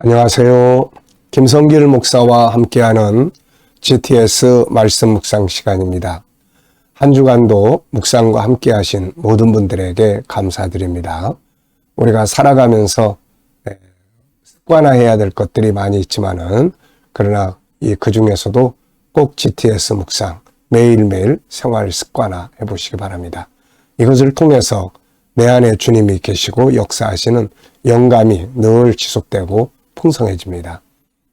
안녕하세요. 김성길 목사와 함께하는 GTS 말씀 묵상 시간입니다. 한 주간도 묵상과 함께하신 모든 분들에게 감사드립니다. 우리가 살아가면서 습관화해야 될 것들이 많이 있지만은 그러나 그 중에서도 꼭 GTS 묵상 매일매일 생활 습관화 해보시기 바랍니다. 이것을 통해서 내 안에 주님이 계시고 역사하시는 영감이 늘 지속되고 풍성해집니다.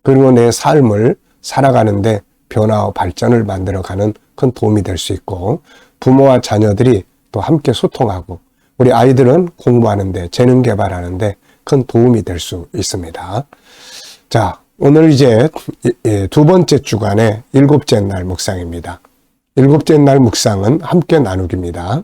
그리고 내 삶을 살아가는데 변화와 발전을 만들어가는 큰 도움이 될 수 있고, 부모와 자녀들이 또 함께 소통하고 우리 아이들은 공부하는데 재능 개발하는데 큰 도움이 될 수 있습니다. 자, 오늘 이제 두 번째 주간의 일곱째 날 묵상입니다. 일곱째 날 묵상은 함께 나누기입니다.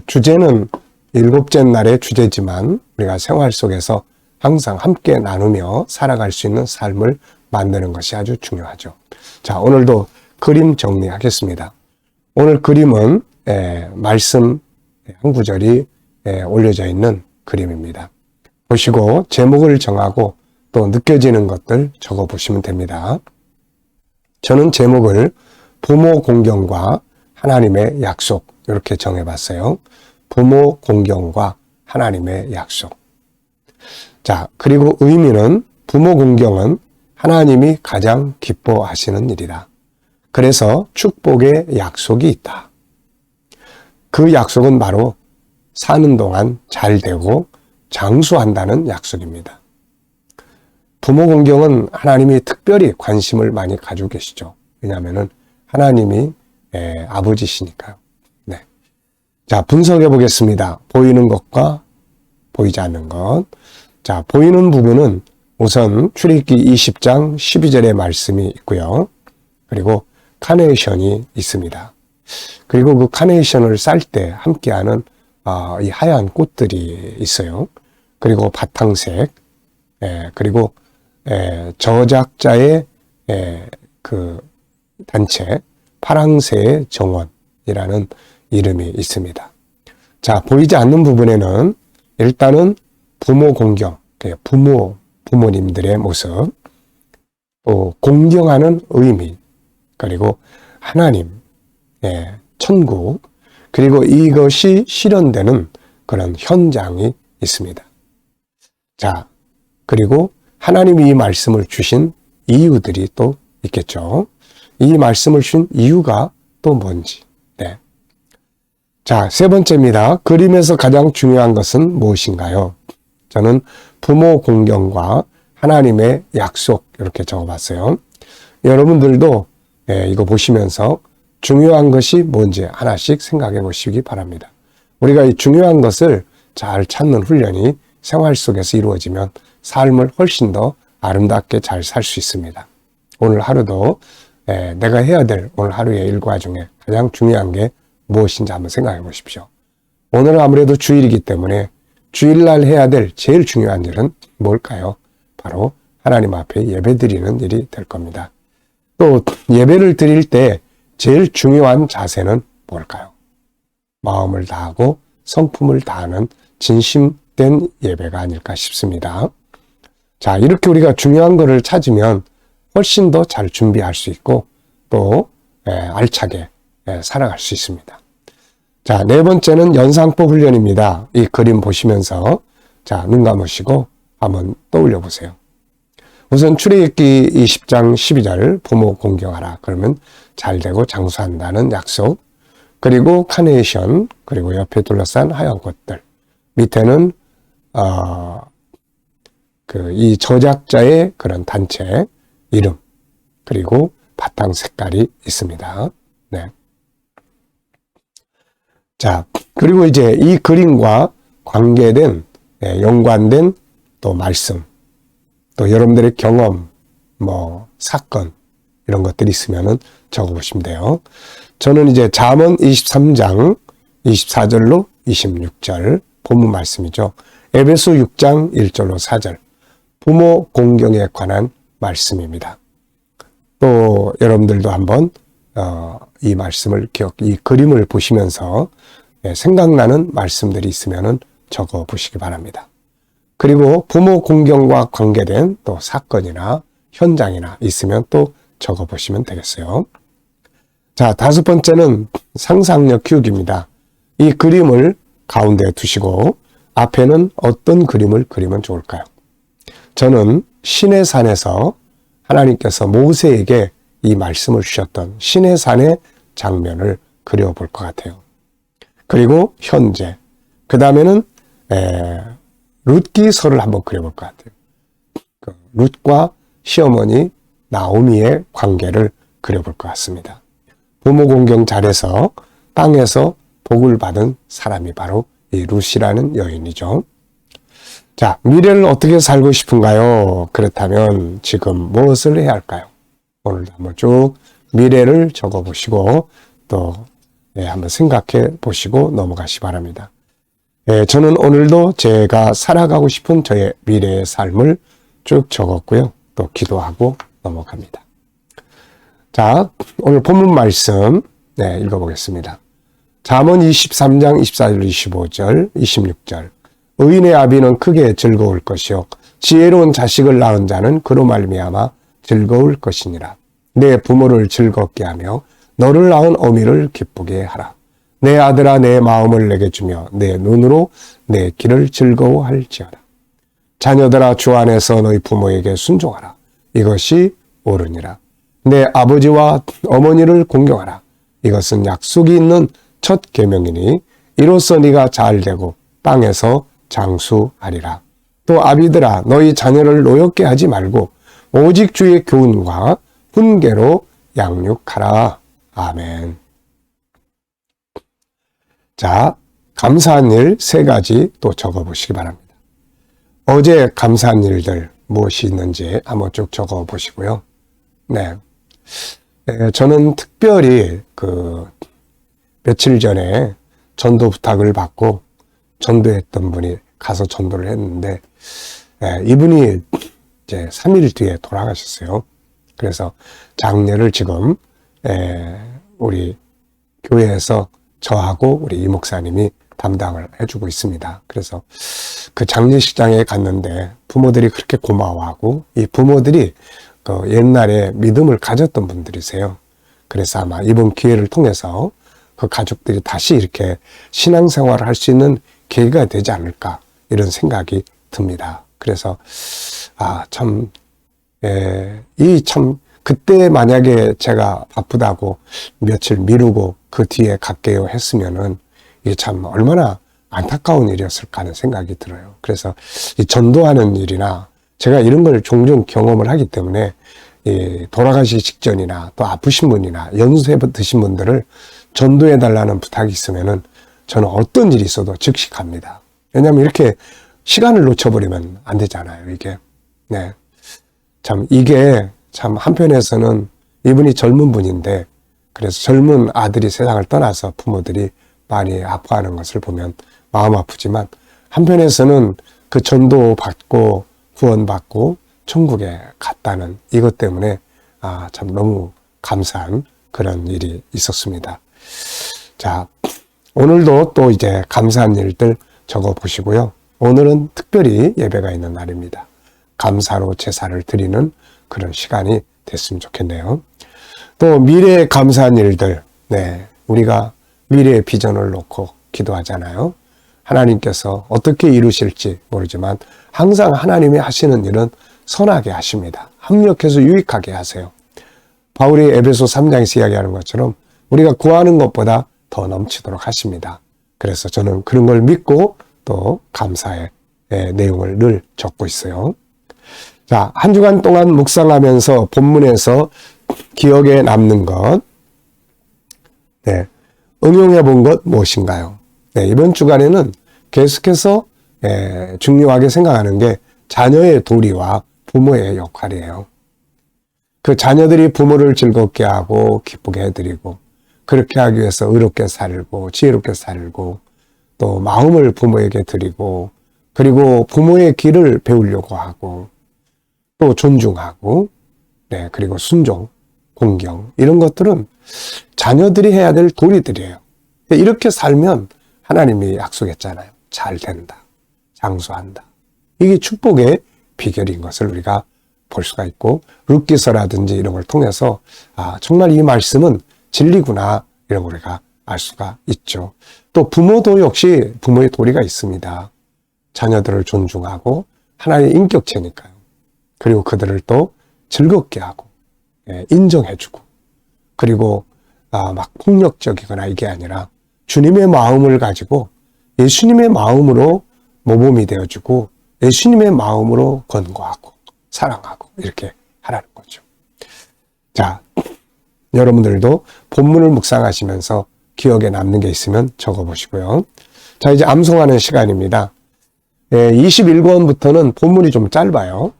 주제는 일곱째 날의 주제지만 우리가 생활 속에서 항상 함께 나누며 살아갈 수 있는 삶을 만드는 것이 아주 중요하죠. 자, 오늘도 그림 정리하겠습니다. 오늘 그림은 말씀 한 구절이 올려져 있는 그림입니다. 보시고 제목을 정하고 또 느껴지는 것들 적어보시면 됩니다. 저는 제목을 부모 공경과 하나님의 약속 이렇게 정해봤어요. 부모 공경과 하나님의 약속. 자, 그리고 의미는 부모 공경은 하나님이 가장 기뻐하시는 일이다. 그래서 축복의 약속이 있다. 그 약속은 바로 사는 동안 잘 되고 장수한다는 약속입니다. 부모 공경은 하나님이 특별히 관심을 많이 가지고 계시죠. 왜냐하면 하나님이 아버지시니까요. 네. 자, 분석해 보겠습니다. 보이는 것과 보이지 않는 것. 자, 보이는 부분은 우선 출애굽기 20장 12절의 말씀이 있고요. 그리고 카네이션이 있습니다. 그리고 그 카네이션을 쌀 때 함께하는 이 하얀 꽃들이 있어요. 그리고 바탕색, 그리고 저작자의 그 단체 파랑새의 정원이라는 이름이 있습니다. 자, 보이지 않는 부분에는 일단은 부모 공경, 부모님들의 모습, 또 공경하는 의미, 그리고 하나님, 천국, 그리고 이것이 실현되는 그런 현장이 있습니다. 자, 그리고 하나님이 이 말씀을 주신 이유들이 또 있겠죠. 이 말씀을 주신 이유가 또 뭔지. 네. 자, 세 번째입니다. 그림에서 가장 중요한 것은 무엇인가요? 저는 부모 공경과 하나님의 약속 이렇게 적어봤어요. 여러분들도 이거 보시면서 중요한 것이 뭔지 하나씩 생각해 보시기 바랍니다. 우리가 이 중요한 것을 잘 찾는 훈련이 생활 속에서 이루어지면 삶을 훨씬 더 아름답게 잘 살 수 있습니다. 오늘 하루도 내가 해야 될 오늘 하루의 일과 중에 가장 중요한 게 무엇인지 한번 생각해 보십시오. 오늘은 아무래도 주일이기 때문에 주일날 해야 될 제일 중요한 일은 뭘까요? 바로 하나님 앞에 예배드리는 일이 될 겁니다. 또 예배를 드릴 때 제일 중요한 자세는 뭘까요? 마음을 다하고 성품을 다하는 진심된 예배가 아닐까 싶습니다. 자, 이렇게 우리가 중요한 것을 찾으면 훨씬 더 잘 준비할 수 있고 또 알차게 살아갈 수 있습니다. 자, 네 번째는 연상법 훈련입니다. 이 그림 보시면서 자, 눈 감으시고 한번 떠올려 보세요. 우선 출애굽기 20장 12절 부모 공경하라. 그러면 잘 되고 장수한다는 약속. 그리고 카네이션, 그리고 옆에 둘러싼 하얀 꽃들. 밑에는 이 저작자의 그런 단체 이름, 그리고 바탕 색깔이 있습니다. 네. 자, 그리고 이제 이 그림과 관계된, 연관된 또 말씀, 또 여러분들의 경험, 사건, 이런 것들이 있으면은 적어보시면 돼요. 저는 이제 잠언 23장 24절로 26절, 본문 말씀이죠. 에베소 6장 1절로 4절, 부모 공경에 관한 말씀입니다. 또 여러분들도 한번 이 말씀을 이 그림을 보시면서 생각나는 말씀들이 있으면 적어 보시기 바랍니다. 그리고 부모 공경과 관계된 또 사건이나 현장이나 있으면 또 적어보시면 되겠어요. 자, 다섯 번째는 상상력 키우기입니다. 이 그림을 가운데 두시고 앞에는 어떤 그림을 그리면 좋을까요? 저는 시내산에서 하나님께서 모세에게 이 말씀을 주셨던 시내산의 장면을 그려볼 것 같아요. 그리고 현재, 그 다음에는 룻기서를 한번 그려볼 것 같아요. 룻과 시어머니 나오미의 관계를 그려볼 것 같습니다. 부모 공경 잘해서 땅에서 복을 받은 사람이 바로 이 룻이라는 여인이죠. 자, 미래를 어떻게 살고 싶은가요? 그렇다면 지금 무엇을 해야 할까요? 오늘도 한번 쭉 미래를 적어보시고 또 한번 생각해 보시고 넘어가시 바랍니다. 저는 오늘도 제가 살아가고 싶은 저의 미래의 삶을 쭉 적었고요. 또 기도하고 넘어갑니다. 자, 오늘 본문 말씀 읽어보겠습니다. 잠언 23장 24절 25절 26절 의인의 아비는 크게 즐거울 것이요 지혜로운 자식을 낳은 자는 그로 말미암아 즐거울 것이니라. 내 부모를 즐겁게 하며 너를 낳은 어미를 기쁘게 하라. 내 아들아 내 마음을 내게 주며 내 눈으로 내 길을 즐거워할지어다. 자녀들아 주 안에서 너희 부모에게 순종하라. 이것이 옳으니라. 내 아버지와 어머니를 공경하라. 이것은 약속이 있는 첫 계명이니 이로써 네가 잘되고 땅에서 장수하리라. 또 아비들아 너희 자녀를 노엽게 하지 말고 오직 주의 교훈과 훈계로 양육하라. 아멘. 자, 감사한 일 세 가지 또 적어보시기 바랍니다. 어제 감사한 일들 무엇이 있는지 한번 쭉 적어보시고요. 저는 특별히 며칠 전에 전도 부탁을 받고 전도했던 분이 가서 전도를 했는데 이분이 이제 3일 뒤에 돌아가셨어요. 그래서 장례를 지금 우리 교회에서 저하고 우리 이 목사님이 담당을 해주고 있습니다. 그래서 그 장례식장에 갔는데 부모들이 그렇게 고마워하고 이 부모들이 옛날에 믿음을 가졌던 분들이세요. 그래서 아마 이번 기회를 통해서 그 가족들이 다시 이렇게 신앙생활을 할 수 있는 계기가 되지 않을까 이런 생각이 듭니다. 그래서 그때 만약에 제가 바쁘다고 며칠 미루고 그 뒤에 갈게요 했으면은 이게 참 얼마나 안타까운 일이었을까 하는 생각이 들어요. 그래서 이 전도하는 일이나 제가 이런 걸 종종 경험을 하기 때문에 이 돌아가시기 직전이나 또 아프신 분이나 연세 드신 분들을 전도해 달라는 부탁이 있으면은 저는 어떤 일이 있어도 즉시 갑니다. 왜냐하면 이렇게 시간을 놓쳐버리면 안 되잖아요, 이게. 이게 참 한편에서는 이분이 젊은 분인데 그래서 젊은 아들이 세상을 떠나서 부모들이 많이 아파하는 것을 보면 마음 아프지만 한편에서는 그 전도 받고 구원받고 천국에 갔다는 이것 때문에 참 너무 감사한 그런 일이 있었습니다. 자, 오늘도 또 이제 감사한 일들 적어 보시고요. 오늘은 특별히 예배가 있는 날입니다. 감사로 제사를 드리는 그런 시간이 됐으면 좋겠네요. 또 미래에 감사한 일들, 우리가 미래의 비전을 놓고 기도하잖아요. 하나님께서 어떻게 이루실지 모르지만 항상 하나님이 하시는 일은 선하게 하십니다. 합력해서 유익하게 하세요. 바울이 에베소 3장에서 이야기하는 것처럼 우리가 구하는 것보다 더 넘치도록 하십니다. 그래서 저는 그런 걸 믿고 또 감사의 내용을 늘 적고 있어요. 자, 한 주간 동안 묵상하면서 본문에서 기억에 남는 것, 응용해 본 것 무엇인가요? 이번 주간에는 계속해서 중요하게 생각하는 게 자녀의 도리와 부모의 역할이에요. 그 자녀들이 부모를 즐겁게 하고 기쁘게 해드리고 그렇게 하기 위해서 의롭게 살고 지혜롭게 살고 또 마음을 부모에게 드리고 그리고 부모의 길을 배우려고 하고 또 존중하고 그리고 순종, 공경 이런 것들은 자녀들이 해야 될 도리들이에요. 이렇게 살면 하나님이 약속했잖아요. 잘 된다. 장수한다. 이게 축복의 비결인 것을 우리가 볼 수가 있고, 룻기서라든지 이런 걸 통해서 정말 이 말씀은 진리구나, 이런 걸 우리가 알 수가 있죠. 또 부모도 역시 부모의 도리가 있습니다. 자녀들을 존중하고 하나의 인격체니까요. 그리고 그들을 또 즐겁게 하고 인정해주고, 그리고 막 폭력적이거나 이게 아니라 주님의 마음을 가지고 예수님의 마음으로 모범이 되어주고 예수님의 마음으로 권고하고 사랑하고 이렇게 하라는 거죠. 자, 여러분들도 본문을 묵상하시면서 기억에 남는 게 있으면 적어보시고요. 자, 이제 암송하는 시간입니다. 21권부터는 본문이 좀 짧아요.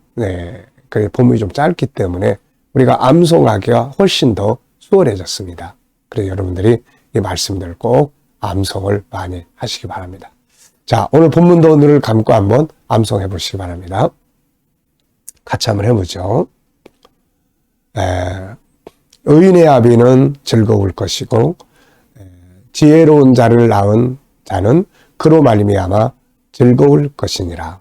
그 본문이 좀 짧기 때문에 우리가 암송하기가 훨씬 더 수월해졌습니다. 그래서 여러분들이 이 말씀들을 꼭 암송을 많이 하시기 바랍니다. 자, 오늘 본문도 눈을 감고 한번 암송해 보시기 바랍니다. 같이 한번 해보죠. 의인의 아비는 즐거울 것이고 지혜로운 자를 낳은 자는 그로 말미암아 즐거울 것이니라.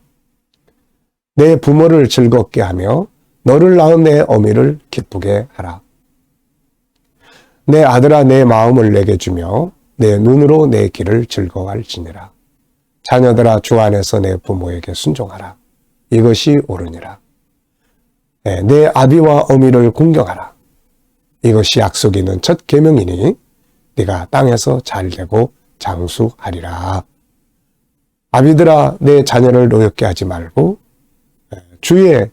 내 부모를 즐겁게 하며 너를 낳은 내 어미를 기쁘게 하라. 내 아들아 내 마음을 내게 주며 내 눈으로 내 길을 즐거워할지니라. 자녀들아 주 안에서 내 부모에게 순종하라. 이것이 옳으니라. 내 아비와 어미를 공경하라. 이것이 약속이 있는 첫 계명이니 네가 땅에서 잘되고 장수하리라. 아비들아 내 자녀를 노엽게 하지 말고 주의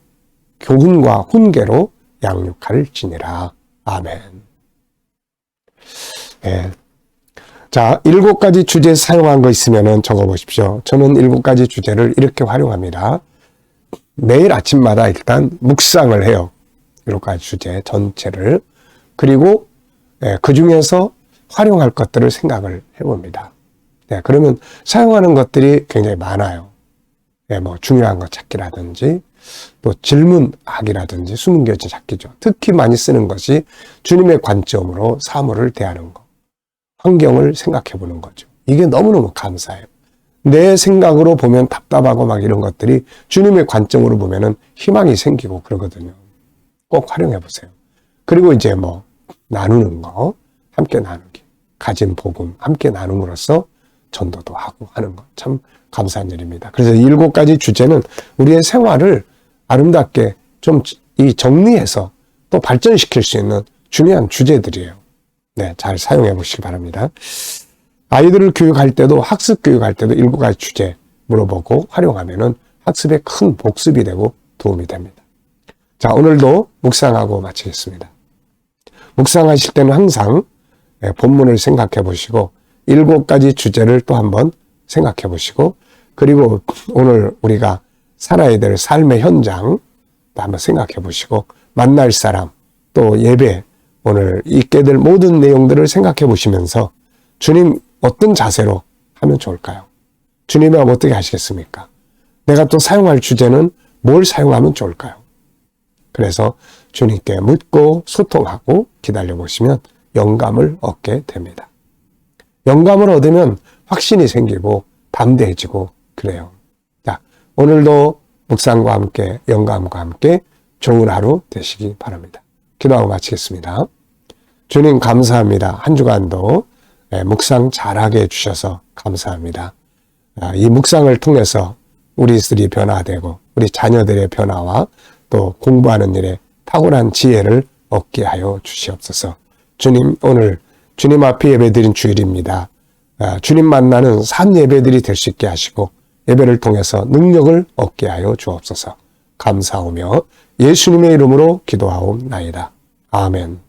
교훈과 훈계로 양육할지니라. 아멘. 자, 7가지 주제 사용한 거 있으면 적어보십시오. 저는 7가지 주제를 이렇게 활용합니다. 매일 아침마다 일단 묵상을 해요. 7가지 주제 전체를. 그리고 그 중에서 활용할 것들을 생각을 해봅니다. 그러면 사용하는 것들이 굉장히 많아요. 뭐 중요한 거 찾기라든지 또 질문하기라든지 숨은 교재 찾기죠. 특히 많이 쓰는 것이 주님의 관점으로 사물을 대하는 것, 환경을 생각해 보는 거죠. 이게 너무너무 감사해요. 내 생각으로 보면 답답하고 막 이런 것들이 주님의 관점으로 보면은 희망이 생기고 그러거든요. 꼭 활용해 보세요. 그리고 이제 뭐 나누는 거, 함께 나누기, 가진 복음 함께 나눔으로써 전도도 하고 하는 것 참 감사한 일입니다. 그래서 7가지 주제는 우리의 생활을 아름답게 좀 정리해서 또 발전시킬 수 있는 중요한 주제들이에요. 잘 사용해 보시기 바랍니다. 아이들을 교육할 때도 학습 교육할 때도 7가지 주제 물어보고 활용하면은 학습에 큰 복습이 되고 도움이 됩니다. 자, 오늘도 묵상하고 마치겠습니다. 묵상하실 때는 항상 본문을 생각해 보시고 7가지 주제를 또 한번 생각해 보시고, 그리고 오늘 우리가 살아야 될 삶의 현장 또 한번 생각해 보시고, 만날 사람 또 예배 오늘 있게 될 모든 내용들을 생각해 보시면서 주님 어떤 자세로 하면 좋을까요? 주님이 어떻게 하시겠습니까? 내가 또 사용할 주제는 뭘 사용하면 좋을까요? 그래서 주님께 묻고 소통하고 기다려 보시면 영감을 얻게 됩니다. 영감을 얻으면 확신이 생기고 담대해지고 그래요. 자, 오늘도 묵상과 함께 영감과 함께 좋은 하루 되시기 바랍니다. 기도하고 마치겠습니다. 주님 감사합니다. 한 주간도 묵상 잘하게 해주셔서 감사합니다. 이 묵상을 통해서 우리들이 변화되고 우리 자녀들의 변화와 또 공부하는 일에 탁월한 지혜를 얻게 하여 주시옵소서. 주님, 오늘 주님 앞에 예배드린 주일입니다. 주님 만나는 산 예배들이 될 수 있게 하시고 예배를 통해서 능력을 얻게 하여 주옵소서. 감사하며 예수님의 이름으로 기도하옵나이다. 아멘.